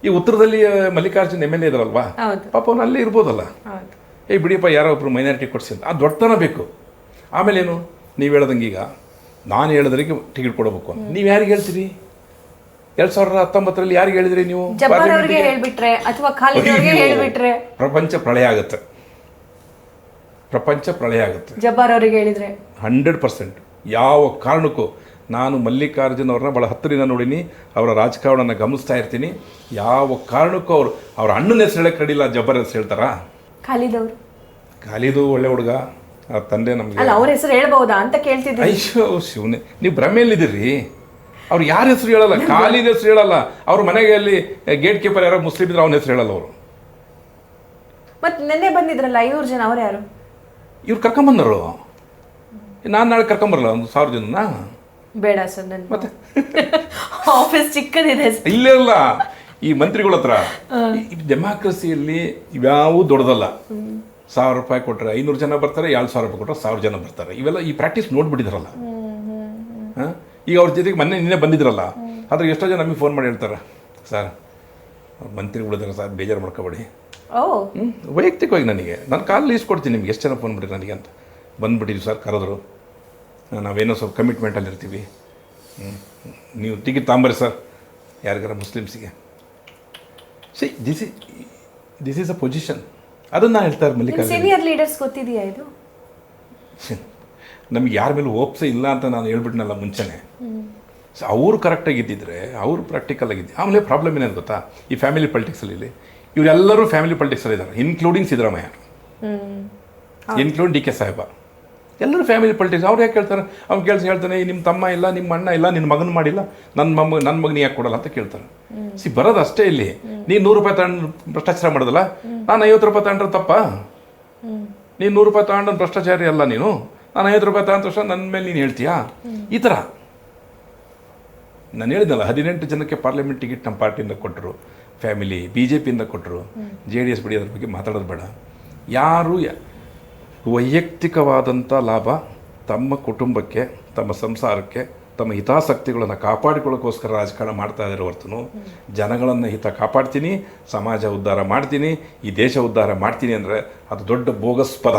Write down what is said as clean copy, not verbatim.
ಈ ಉತ್ತರದಲ್ಲಿ Mallikarjun M L A ಇದ್ರಲ್ವಾ, ಪಾಪ ಅವ್ನು ಅಲ್ಲೇ ಇರ್ಬೋದಲ್ಲ. ಬಿಡಿಯಪ್ಪ ಯಾರೋ ಒಬ್ರು ಮೈನಾರಿಟಿ ಕೊಡಿಸಿ ಅಂತ, ಆ ದೊಡ್ಡತನ ಬೇಕು. ಆಮೇಲೆ ಏನು, ನೀವು ಹೇಳ್ದಂಗೆ ಈಗ ನಾನು ಹೇಳಿದ್ರಿಗೆ ಟಿಕೆಟ್ ಕೊಡಬೇಕು ಅಂತ ನೀವು ಯಾರಿಗೆ ಹೇಳ್ತೀರಿ? 2019 ಯಾರಿಗೆ ಹೇಳಿದ್ರಿ ನೀವು? ಪ್ರಪಂಚ ಪ್ರಳಯ ಆಗುತ್ತೆ, ಪ್ರಪಂಚ ಪ್ರಳಯ ಆಗುತ್ತೆ. ಜಬ್ಬಾರ್ ಅವರಿಗೆ ಹೇಳಿದ್ರೆ 100%. ಯಾವ ಕಾರಣಕ್ಕೂ ನಾನು ಮಲ್ಲಿಕಾರ್ಜುನ್ ಅವ್ರನ್ನ ಭಾಳ ಹತ್ತಿರದಿಂದ ನೋಡೀನಿ, ಅವರ ರಾಜಕಾರಣನ ಗಮನಿಸ್ತಾ ಇರ್ತೀನಿ. ಯಾವ ಕಾರಣಕ್ಕೂ ಅವ್ರ ಅಣ್ಣನ ಹೆಸರು ಹೇಳಕ್ಕೆ ಕಡಿಲ್ಲ, ಜಬ್ಬರ್ ಹೆಸರು ಹೇಳ್ತಾರಾ? ಖಾಲಿದು ಒಳ್ಳೆ ಹುಡುಗ, ಆ ತಂದೆ ನಮಗೆ ಅವ್ರ ಹೆಸರು ಹೇಳ್ಬಹುದಾ ಅಂತ ಕೇಳ್ತಿದ್ದೆ. ಅಯ್ಯೋ ಶಿವನೇ, ನೀವು ಭ್ರಮೆಯಲ್ಲಿದ್ದೀರಿ. ಅವ್ರು ಯಾರ ಹೆಸರು ಹೇಳಲ್ಲ, ಖಾಲಿದ ಹೆಸರು ಹೇಳಲ್ಲ. ಅವ್ರ ಮನೆಗೆ ಅಲ್ಲಿ ಗೇಟ್ ಕೀಪರ್ ಯಾರೋ ಮುಸ್ಲಿಂ ಇದ್ರೆ ಅವನ ಹೆಸರು ಹೇಳಲ್ಲ ಅವರು. ಮತ್ತೆ ನೆನ್ನೆ ಬಂದಿದ್ರಲ್ಲ 500 ಜನ, ಅವ್ರು ಯಾರು? ಇವ್ರು ಕರ್ಕೊಂಬಂದರು. ನಾನು ನಾಳೆ ಕರ್ಕೊಂಬರಲ್ಲ ಒಂದು 1000 ಜನನ? ಬೇಡ ಸರ್, ನನ್ನ ಮತ್ತೆ ಆಫೀಸ್ ಚಿಕ್ಕದಿದೆ. ಇಲ್ಲೇ ಅಲ್ಲ, ಈ ಮಂತ್ರಿಗಳ ಹತ್ರ ಡೆಮಾಕ್ರಸಿಯಲ್ಲಿ ಇವ್ಯಾವೂ ದೊಡ್ಡದಲ್ಲ. 1000 ರೂಪಾಯಿ ಕೊಟ್ಟರೆ 500 ಜನ ಬರ್ತಾರೆ, 2000 ರೂಪಾಯಿ ಕೊಟ್ಟರೆ 1000 ಜನ ಬರ್ತಾರೆ. ಇವೆಲ್ಲ ಈ ಪ್ರಾಕ್ಟೀಸ್ ನೋಡ್ಬಿಟ್ಟಿದ್ರಲ್ಲ. ಈಗ ಅವ್ರ ಜೊತೆಗೆ ನಿನ್ನೆ ಬಂದಿದ್ರಲ್ಲ, ಆದ್ರೆ ಎಷ್ಟೋ ಜನ ನಮಗೆ ಫೋನ್ ಮಾಡಿ ಹೇಳ್ತಾರೆ, ಸರ್ ಅವ್ರು ಮಂತ್ರಿಗಳಿದ್ದಾರೆ ಸರ್, ಬೇಜಾರು ಮಾಡ್ಕೋಬೇಡಿ. ವೈಯಕ್ತಿಕವಾಗಿ ನನಗೆ ನಾನು ಕಾಲ್ ಕೊಡ್ತೀನಿ ನಿಮ್ಗೆ ಎಷ್ಟು ಜನ ಫೋನ್ ಮಾಡಿರಿ ನನಗೆ ಅಂತ. ಬಂದುಬಿಟ್ಟಿದ್ವಿ ಸರ್, ಕರೆದ್ರು, ನಾವೇನೋ ಸ್ವಲ್ಪ ಕಮಿಟ್ಮೆಂಟಲ್ಲಿ ಇರ್ತೀವಿ, ನೀವು ಟಿಕೆಟ್ ತಗೊಂಬರಿ ಸರ್ ಯಾರಿಗಾರ ಮುಸ್ಲಿಮ್ಸಿಗೆ. This is a position. ಅದನ್ನು ನಾನು ಹೇಳ್ತಾ ಇರೋದು. ಸೀನಿಯರ್ ಲೀಡರ್ಸ್ ಗೊತ್ತಿದೆಯಾ ಇದು? ನಮ್ಗೆ ಯಾರ ಮೇಲೆ ಓಪ್ಸೆ ಇಲ್ಲ ಅಂತ ನಾನು ಹೇಳ್ಬಿಟ್ನಲ್ಲ ಮುಂಚೆನೆ. ಸೊ ಅವರು ಕರೆಕ್ಟಾಗಿ ಇದ್ದಿದ್ರೆ, ಅವರು ಪ್ರಾಕ್ಟಿಕಲ್ ಆಗಿದ್ದು. ಆಮೇಲೆ ಪ್ರಾಬ್ಲಮ್ ಏನೇನು ಗೊತ್ತಾ, ಈ ಫ್ಯಾಮಿಲಿ ಪಾಲಿಟಿಕ್ಸಲ್ಲಿ ಇವರೆಲ್ಲರೂ ಫ್ಯಾಮಿಲಿ ಪಾಲಿಟಿಕ್ಸಲ್ಲಿ ಇದ್ದಾರೆ, ಇನ್ಕ್ಲೂಡಿಂಗ್ ಸಿದ್ದರಾಮಯ್ಯ, ಇನ್ಕ್ಲೂಡಿಂಗ್ DK ಸಾಹೇಬ, ಎಲ್ಲರೂ ಫ್ಯಾಮಿಲಿ ಪಾಲಿಟಿಕ್ಸ್. ಅವ್ರು ಯಾಕೆ ಕೇಳ್ತಾರೆ? ಅವ್ನು ಹೇಳ್ತಾನೆ, ನಿಮ್ಮ ತಮ್ಮ ಇಲ್ಲ, ನಿಮ್ಮ ಅಣ್ಣ ಇಲ್ಲ, ನಿನ್ನ ಮಗನ ಮಾಡಿಲ್ಲ, ನನ್ನ ಮಗನ ಯಾಕೆ ಕೊಡಲ್ಲ ಅಂತ ಕೇಳ್ತಾರೆ. ಬರೋದು ಅಷ್ಟೇ. ಇಲ್ಲಿ ನೀನು 100 ರೂಪಾಯಿ ತಗೊಂಡು ಭ್ರಷ್ಟಾಚಾರ ಮಾಡೋದಲ್ಲ, ನಾನು 50 ರೂಪಾಯಿ ತಗೊಂಡ್ರೆ ತಪ್ಪ? ನೀನು 100 ರೂಪಾಯಿ ತಗೊಂಡು ಭ್ರಷ್ಟಾಚಾರಿ ಅಲ್ಲ ನೀನು, ನಾನು 50 ರೂಪಾಯಿ ತಗೊಂಡ ತಕ್ಷಣ ನನ್ನ ಮೇಲೆ ನೀನು ಹೇಳ್ತೀಯಾ? ಈ ಥರ ನಾನು ಹೇಳಿದ್ನಲ್ಲ, 18 ಜನಕ್ಕೆ ಪಾರ್ಲಿಮೆಂಟ್ ಟಿಕೆಟ್ ನಮ್ಮ ಪಾರ್ಟಿಯಿಂದ ಕೊಟ್ಟರು, ಫ್ಯಾಮಿಲಿ BJPಯಿಂದ ಕೊಟ್ಟರು, JDS ಬಿಡಿ, ಅದ್ರ ಬಗ್ಗೆ ಮಾತಾಡೋದು ಬೇಡ. ಯಾರು ವೈಯಕ್ತಿಕವಾದಂಥ ಲಾಭ ತಮ್ಮ ಕುಟುಂಬಕ್ಕೆ, ತಮ್ಮ ಸಂಸಾರಕ್ಕೆ, ತಮ್ಮ ಹಿತಾಸಕ್ತಿಗಳನ್ನು ಕಾಪಾಡಿಕೊಳ್ಳೋಕ್ಕೋಸ್ಕರ ರಾಜಕಾರಣ ಮಾಡ್ತಾ ಇದ್ದಾರೆ ಹೊರತು, ಜನಗಳನ್ನು ಹಿತ ಕಾಪಾಡ್ತೀನಿ, ಸಮಾಜ ಉದ್ಧಾರ ಮಾಡ್ತೀನಿ, ಈ ದೇಶ ಉದ್ಧಾರ ಮಾಡ್ತೀನಿ ಅಂದರೆ ಅದು ದೊಡ್ಡ ಬೋಗಸ್ ಪದ.